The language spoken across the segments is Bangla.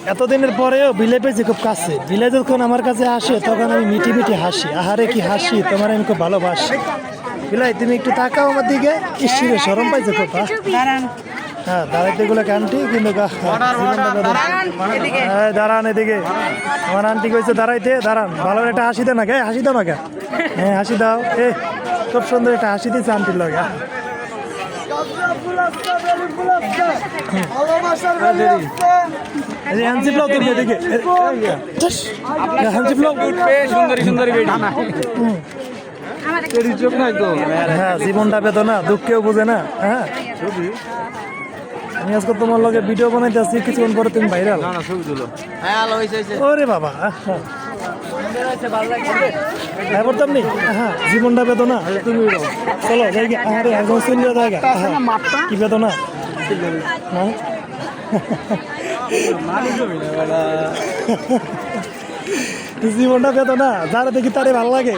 এতদিনের পরেও বিলে পেয়েছি খুব কাছে। বিলে যখন আমার কাছে আসে তখন আমি মিটি মিটি হাসি। আহারে কি হাসি, তোমার আমি খুব ভালোবাসি। বিলাই তুমি একটু তাকাও আমার দিকে। ইসিরে শরম পাইছে খুব। হ্যাঁ দাঁড়াইতে গুলো আন্টি কিন্তু দাঁড়ান এদিকে। আমার আন্টি কইছে দাঁড়াইতে, দাঁড়ান। ভালো একটা হাসি দাও না গে, হাসি দাও না গে। হ্যাঁ হাসি দাও। খুব সুন্দর একটা হাসি দিচ্ছে আন্টির লগে। হ্যাঁ জীবনটা বেদনা, দুঃখেও বুঝে না। হ্যাঁ আমি আজকে তোমার লগে ভিডিও বানাইতে আসছি, কিছুক্ষণ পরে তুমি ভাইরাল। ওরে বাবা হ্যাঁ জীবনটা বেদনা। তুমি চলো জায়গা। আরে একদম সুন্দর জায়গা। কি বেদনা জীবনটা বেদনা। যারা দেখি তারে ভালো লাগে।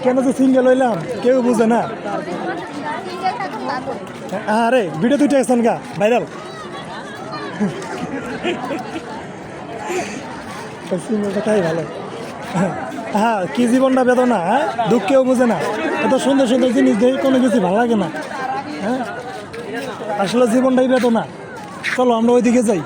কেন যে সিঙ্গেল হইলাম কেউ বুঝে না। আরে ভিডিও দুইটা গেছেন গা ভাইরাল। সিঙ্গেলটাই ভালো। হ্যাঁ কি জীবনটা বেদনা। হ্যাঁ দুঃখেও বুঝে না। এত সুন্দর সুন্দর জিনিস দেখে কোনো কিছু ভালো লাগে না। হ্যাঁ আসলে জীবনটাই বেদনা। চলো আমরা ওইদিকে যাই।